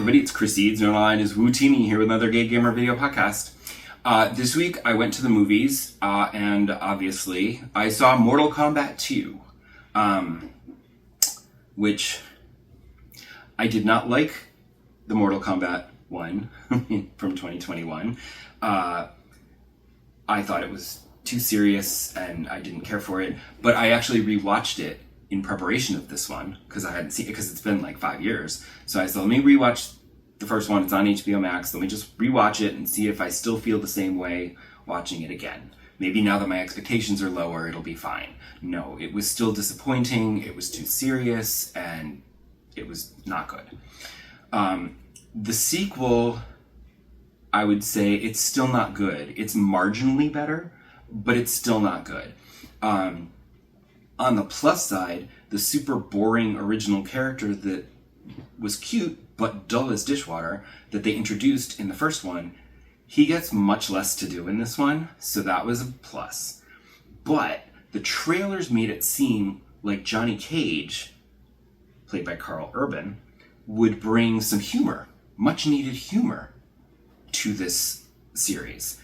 everybody, it's Chris Eads, known online as Wootini, here with another Gay Gamer video podcast. This week I went to the movies, and obviously I saw Mortal Kombat II, which I did not like the Mortal Kombat 1 from 2021. I thought it was too serious and I didn't care for it, but I actually rewatched it in preparation of this one because I hadn't seen it because it's been like 5 years. So I said, let me rewatch the first one. It's on HBO Max. Let me just rewatch it and see if I still feel the same way watching it again. Maybe now that my expectations are lower, it'll be fine. No, it was still disappointing. It was too serious and it was not good. The sequel, I would say it's still not good. It's marginally better, but it's still not good. On the plus side, the super boring original character that was cute but dull as dishwater that they introduced in the first one, he gets much less to do in this one, so that was a plus. But the trailers made it seem like Johnny Cage, played by Carl Urban, would bring some humor, much needed humor, to this series.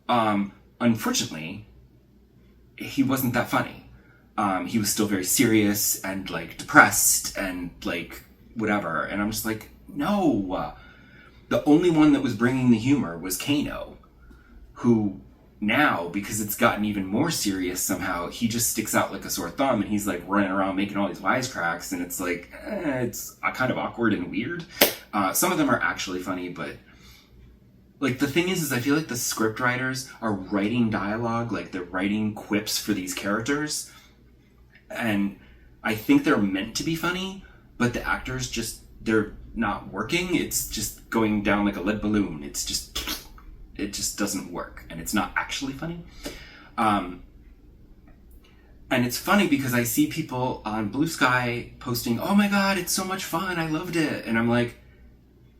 Unfortunately, he wasn't that funny. He was still very serious and like depressed and like whatever. And I'm just like, no. The only one that was bringing the humor was Kano, who now, because it's gotten even more serious somehow, he just sticks out like a sore thumb and he's like running around making all these wisecracks and it's like, it's kind of awkward and weird. Some of them are actually funny, but like the thing is I feel like the script writers are writing dialogue, like they're writing quips for these characters. And I think they're meant to be funny, but the actors just, they're not working. It's just going down like a lead balloon. It just doesn't work. And it's not actually funny. And it's funny because I see people on Blue Sky posting, oh my God, it's so much fun. I loved it. And I'm like,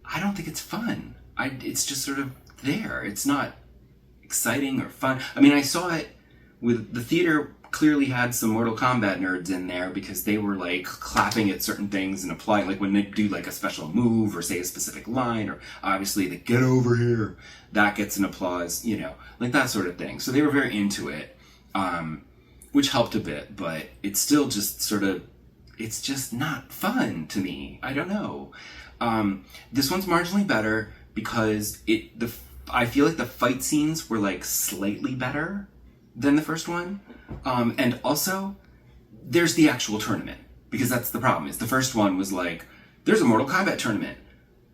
I don't think it's fun. It's just sort of there. It's not exciting or fun. I mean, I saw it with the theater. Clearly had some Mortal Kombat nerds in there because they were like clapping at certain things and applying, like when they do like a special move or say a specific line, or obviously the get over here, that gets an applause, you know, like that sort of thing. So they were very into it, which helped a bit, but it's still just sort of, it's just not fun to me. I don't know. This one's marginally better because I feel like the fight scenes were like slightly better than the first one. And also, there's the actual tournament, because that's the problem, is the first one was like, there's a Mortal Kombat tournament,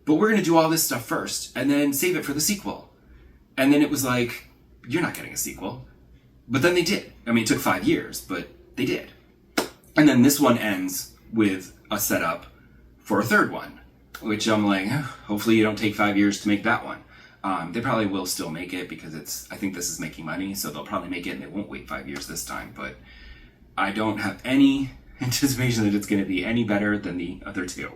but we're going to do all this stuff first, and then save it for the sequel. And then it was like, you're not getting a sequel. But then they did. I mean, it took 5 years, but they did. And then this one ends with a setup for a third one, which I'm like, hopefully you don't take 5 years to make that one. They probably will still make it because I think this is making money, so they'll probably make it and they won't wait 5 years this time, but I don't have any anticipation that it's going to be any better than the other two.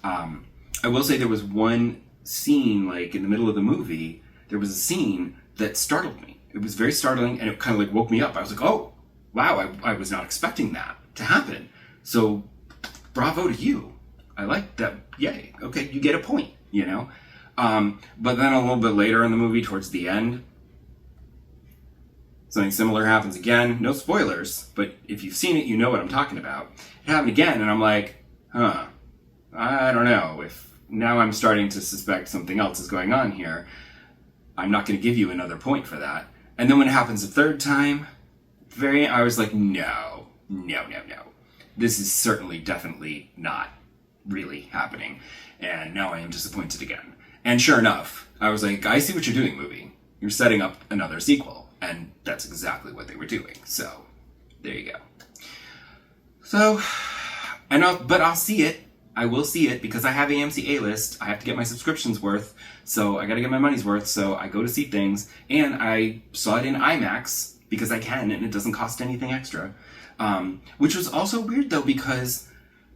I will say there was one scene, like in the middle of the movie, there was a scene that startled me. It was very startling and it kind of like woke me up. I was like, oh, wow, I was not expecting that to happen. So bravo to you. I like that. Yay. Okay, you get a point, you know? But then a little bit later in the movie, towards the end, something similar happens again. No spoilers, but if you've seen it, you know what I'm talking about. It happened again, and I'm like, I don't know. If now I'm starting to suspect something else is going on here, I'm not going to give you another point for that. And then when it happens a third time, I was like, no. This is certainly, definitely not really happening. And now I am disappointed again. And sure enough, I was like, I see what you're doing, movie. You're setting up another sequel. And that's exactly what they were doing. So, there you go. So, but I'll see it. I will see it because I have AMC A-List. I have to get my subscription's worth. So, I gotta get my money's worth. So, I go to see things. And I saw it in IMAX because I can and it doesn't cost anything extra. Which was also weird though because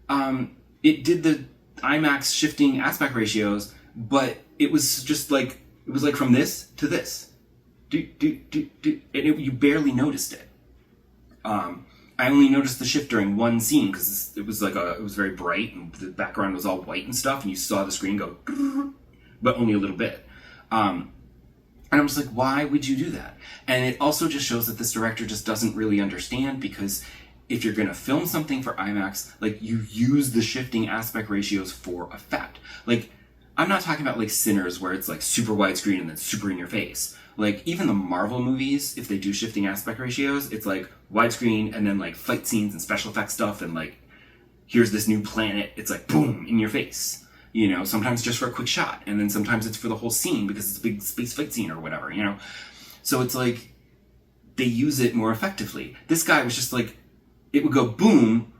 it did the IMAX shifting aspect ratios, but it was just like, it was like from this to this. And you barely noticed it. And I only noticed the shift during one scene because it was very bright and the background was all white and stuff, and you saw the screen go, but only a little bit. And I'm just like, why would you do that? And it also just shows that this director just doesn't really understand, because if you're going to film something for IMAX, like, you use the shifting aspect ratios for effect. Like, I'm not talking about like Sinners where it's like super widescreen and then super in your face. Like, even the Marvel movies, if they do shifting aspect ratios, it's like widescreen and then like fight scenes and special effects stuff and like, here's this new planet, it's like boom, in your face. You know, sometimes just for a quick shot, and then sometimes it's for the whole scene because it's a big space fight scene or whatever, you know? So it's like, they use it more effectively. This guy was just like, it would go boom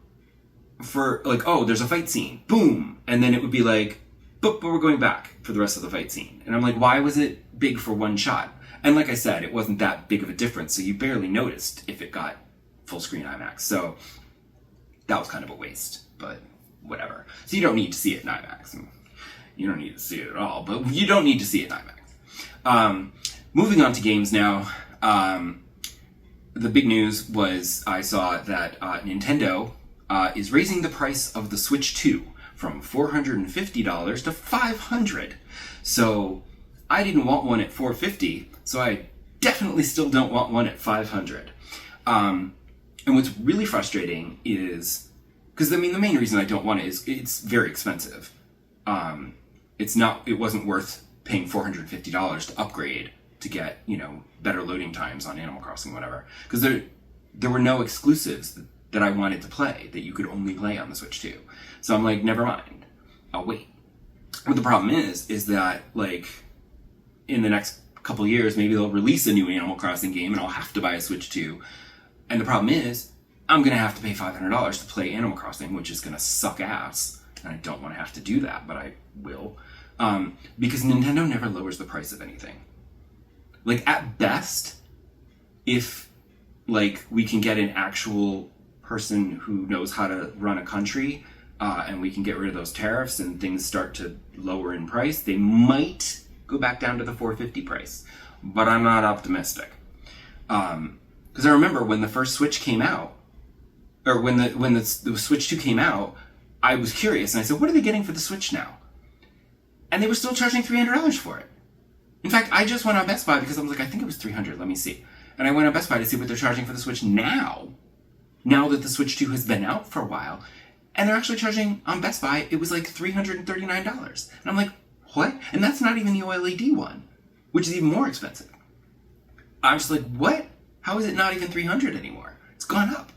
for like, oh, there's a fight scene, boom, and then it would be like, but we're going back for the rest of the fight scene. And I'm like, why was it big for one shot? And like I said, it wasn't that big of a difference, so you barely noticed if it got full screen IMAX. So that was kind of a waste, but whatever. So you don't need to see it in IMAX. You don't need to see it at all, but you don't need to see it in IMAX. Moving on to games now. The big news was I saw that Nintendo is raising the price of the Switch 2 from $450 to $500. So I didn't want one at $450, so I definitely still don't want one at $500. And what's really frustrating is, because I mean, the main reason I don't want it is it's very expensive. It wasn't worth paying $450 to upgrade to get, you know, better loading times on Animal Crossing, whatever. Because there were no exclusives that I wanted to play that you could only play on the Switch 2. So I'm like, never mind, I'll wait. But the problem is that, like, in the next couple years, maybe they'll release a new Animal Crossing game and I'll have to buy a Switch 2. And the problem is, I'm going to have to pay $500 to play Animal Crossing, which is going to suck ass. And I don't want to have to do that, but I will. Because Nintendo never lowers the price of anything. Like, at best, if, like, we can get an actual person who knows how to run a country, and we can get rid of those tariffs and things start to lower in price, they might go back down to the $450 price. But I'm not optimistic. Because I remember when the first Switch came out, or when the Switch 2 came out, I was curious, and I said, what are they getting for the Switch now? And they were still charging $300 for it. In fact, I just went on Best Buy because I was like, I think it was $300, let me see. And I went on Best Buy to see what they're charging for the Switch now that the Switch 2 has been out for a while. And they're actually charging, on Best Buy, it was like $339. And I'm like, what? And that's not even the OLED one, which is even more expensive. I'm just like, what? How is it not even $300 anymore? It's gone up.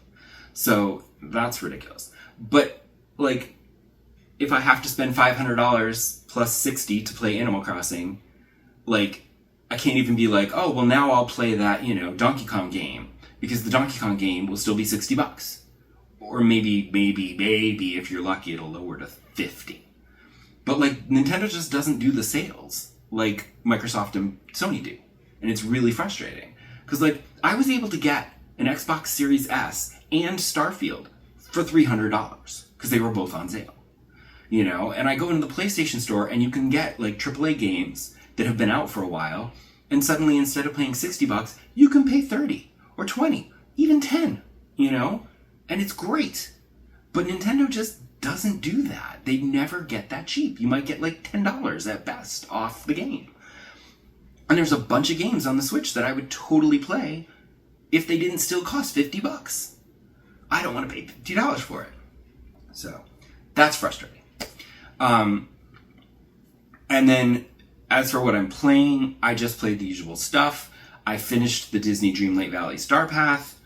So that's ridiculous. But, like, if I have to spend $500 plus $60 to play Animal Crossing, like, I can't even be like, oh, well, now I'll play that, you know, Donkey Kong game, because the Donkey Kong game will still be $60. Or maybe, if you're lucky, it'll lower to $50. But, like, Nintendo just doesn't do the sales like Microsoft and Sony do. And it's really frustrating. Because, like, I was able to get an Xbox Series S and Starfield for $300, because they were both on sale. You know, and I go into the PlayStation Store, and you can get, like, AAA games that have been out for a while, and suddenly, instead of paying $60, you can pay $30 or $20, even $10, you know? And it's great. But Nintendo just doesn't do that. They never get that cheap. You might get like $10 at best off the game. And there's a bunch of games on the Switch that I would totally play if they didn't still cost $50. I don't want to pay $50 for it. So, that's frustrating. And then, as for what I'm playing, I just played the usual stuff. I finished the Disney Dreamlight Valley Star Path.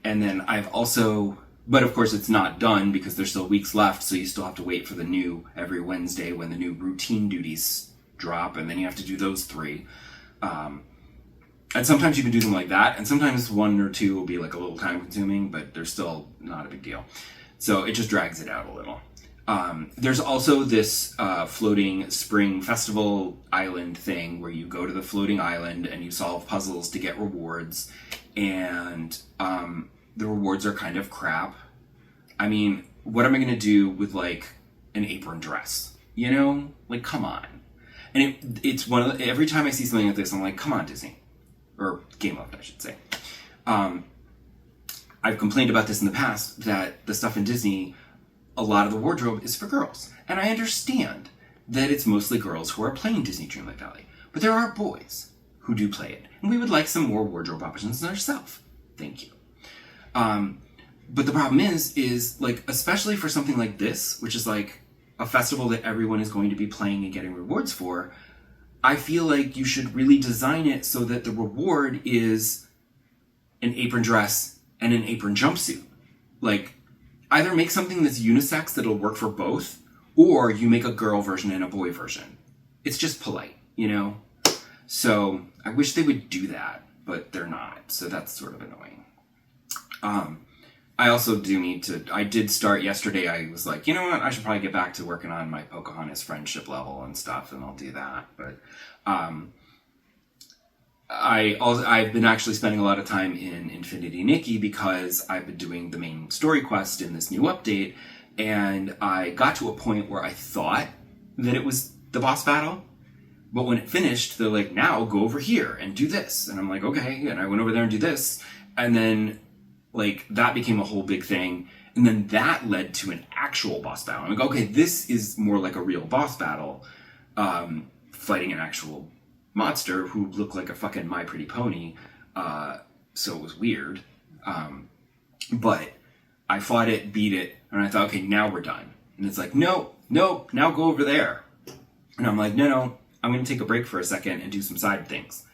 And then I've also, but of course it's not done because there's still weeks left, so you still have to wait for the new, every Wednesday when the new routine duties drop, and then you have to do those 3. And sometimes you can do them like that, and sometimes 1 or 2 will be like a little time consuming, but they're still not a big deal. So it just drags it out a little. There's also this floating spring festival island thing where you go to the floating island and you solve puzzles to get rewards, and the rewards are kind of crap. I mean, what am I going to do with, like, an apron dress? You know? Like, come on. And it's one of the, every time I see something like this, I'm like, come on, Disney. Or Game Loft, I should say. I've complained about this in the past, that the stuff in Disney, a lot of the wardrobe is for girls. And I understand that it's mostly girls who are playing Disney Dreamlight Valley. But there are boys who do play it. And we would like some more wardrobe options than ourselves. Thank you. But the problem is like, especially for something like this, which is like a festival that everyone is going to be playing and getting rewards for, I feel like you should really design it so that the reward is an apron dress and an apron jumpsuit. Like, either make something that's unisex that'll work for both, or you make a girl version and a boy version. It's just polite, you know? So I wish they would do that, but they're not. So that's sort of annoying. I also do need to, I did start yesterday, I was like, you know what, I should probably get back to working on my Pocahontas friendship level and stuff, and I'll do that. But I've been actually spending a lot of time in Infinity Nikki because I've been doing the main story quest in this new update, and I got to a point where I thought that it was the boss battle, but when it finished, they're like, now go over here and do this. And I'm like, okay, and I went over there and do this, and then like, that became a whole big thing. And then that led to an actual boss battle. I'm like, okay, this is more like a real boss battle, fighting an actual monster who looked like a fucking My Pretty Pony. So it was weird. But I fought it, beat it, and I thought, okay, now we're done. And it's like, no, now go over there. And I'm like, no, I'm going to take a break for a second and do some side things.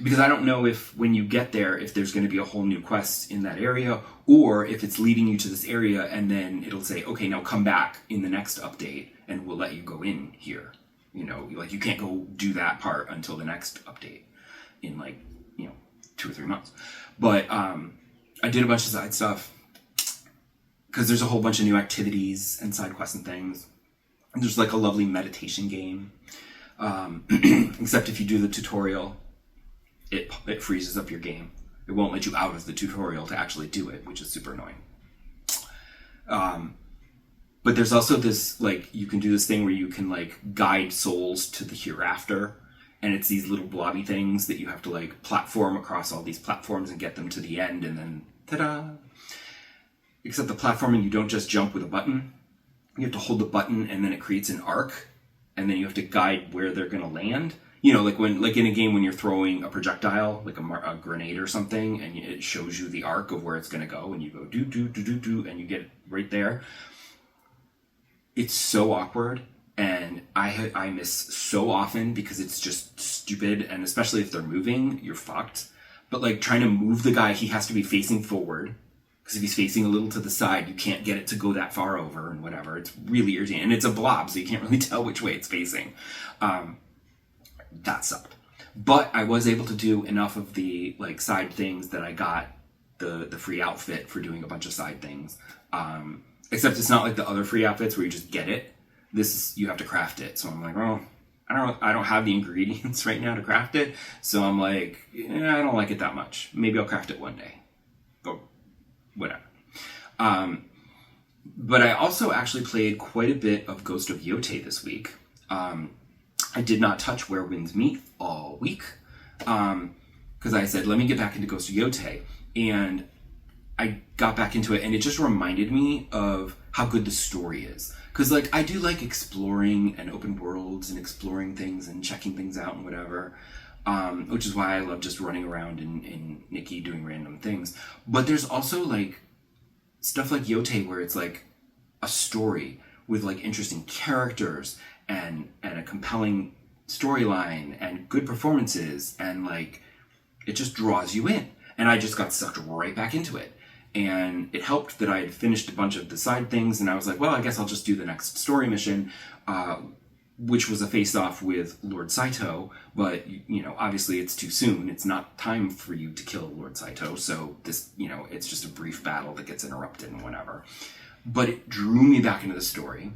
Because I don't know if when you get there, if there's going to be a whole new quest in that area, or if it's leading you to this area and then it'll say, okay, now come back in the next update and we'll let you go in here. You know, like you can't go do that part until the next update in like, 2 or 3 months. But I did a bunch of side stuff because there's a whole bunch of new activities and side quests and things. And there's like a lovely meditation game. Except if you do the tutorial, it freezes up your game. It won't let you out of the tutorial to actually do it, which is super annoying. But there's also this, like, you can do this thing where you can, like, guide souls to the hereafter, and it's these little blobby things that you have to, like, platform across all these platforms and get them to the end, and then, ta-da! Except the platforming, you don't just jump with a button. You have to hold the button, and then it creates an arc, and then you have to guide where they're going to land. You know, like in a game when you're throwing a projectile, like a grenade or something, and it shows you the arc of where it's going to go, and you go do, and you get it right there. It's so awkward, and I miss so often because it's just stupid, and especially if they're moving, you're fucked. But like trying to move the guy, he has to be facing forward, because if he's facing a little to the side, you can't get it to go that far over and whatever. It's really irritating, and it's a blob, so you can't really tell which way it's facing. That sucked. But I was able to do enough of the like side things that I got the free outfit for doing a bunch of side things. Except it's not like the other free outfits where you just get it. This is, you have to craft it. So I'm like, oh, I don't have the ingredients right now to craft it. So I'm like, I don't like it that much. Maybe I'll craft it one day. Or whatever. But I also actually played quite a bit of Ghost of Yotei this week. I did not touch Where Winds Meet all week, because I said, let me get back into Ghost of Yotei, and I got back into it, and it just reminded me of how good the story is. Because, like, I do like exploring and open worlds and exploring things and checking things out and whatever, which is why I love just running around in Nikki doing random things. But there's also, like, stuff like Yotei where it's, like, a story with, like, interesting characters and a compelling storyline and good performances, and like it just draws you in. And I just got sucked right back into it. And it helped that I had finished a bunch of the side things, and I was like, well, I guess I'll just do the next story mission, which was a face-off with Lord Saito, but, obviously it's too soon. It's not time for you to kill Lord Saito, so this, it's just a brief battle that gets interrupted and whatever. But it drew me back into the story,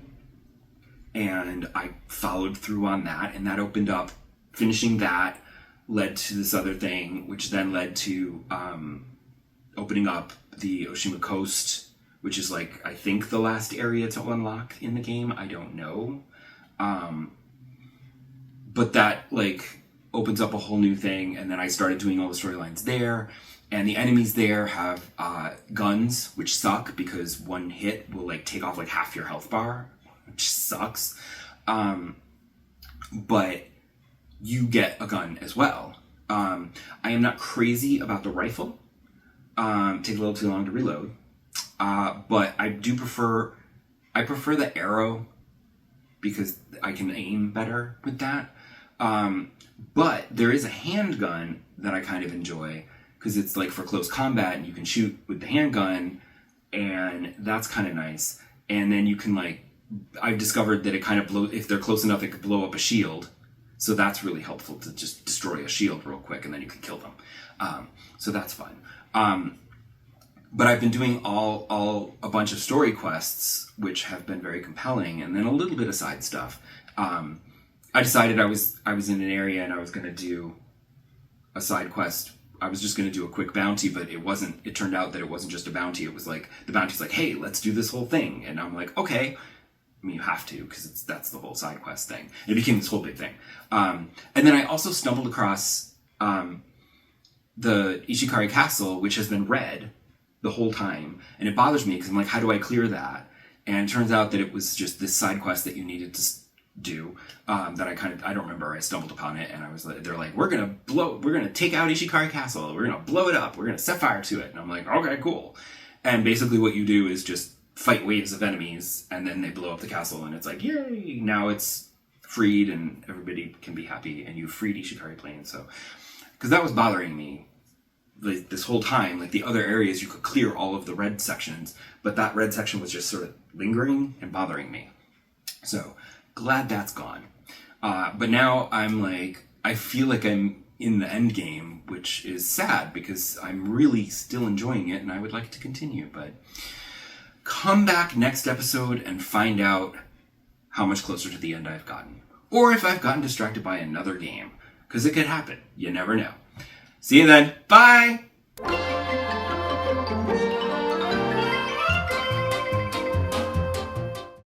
and I followed through on that, and that opened up, finishing that led to this other thing, which then led to opening up the Oshima Coast, which is like, I think the last area to unlock in the game. I don't know. But that like opens up a whole new thing, and then I started doing all the storylines there, And the enemies there have guns, which suck because one hit will like take off like half your health bar, which sucks. But you get a gun as well. I am not crazy about the rifle. Take a little too long to reload. But I prefer the arrow because I can aim better with that. But there is a handgun that I kind of enjoy because it's like for close combat and you can shoot with the handgun, and that's kind of nice. And then you can like, I've discovered that it kind of if they're close enough, it could blow up a shield. So that's really helpful to just destroy a shield real quick and then you can kill them. So that's fun. But I've been doing a bunch of story quests, which have been very compelling, and then a little bit of side stuff. I decided I was in an area and I was going to do a side quest. I was just going to do a quick bounty, but it wasn't. It turned out that it wasn't just a bounty. It was like the bounty's like, "Hey, let's do this whole thing," and I'm like, "Okay." I mean, you have to because that's the whole side quest thing. It became this whole big thing. And then I also stumbled across the Ishikari Castle, which has been red the whole time, and it bothers me because I'm like, how do I clear that? And it turns out that it was just this side quest that you needed to do that I don't remember. I stumbled upon it, and I was like, they're like, we're gonna take out Ishikari Castle, we're gonna blow it up, we're gonna set fire to it, and I'm like, okay, cool. And basically what you do is just fight waves of enemies, and then they blow up the castle, and it's like, yay! Now it's freed, and everybody can be happy, and you freed Ishikari Plain. So, because that was bothering me like this whole time. Like the other areas, you could clear all of the red sections, but that red section was just sort of lingering and bothering me. So glad that's gone. But now I'm like, I feel like I'm in the end game, which is sad because I'm really still enjoying it and I would like to continue. But come back next episode and find out how much closer to the end I've gotten. Or if I've gotten distracted by another game. Because it could happen. You never know. See you then. Bye!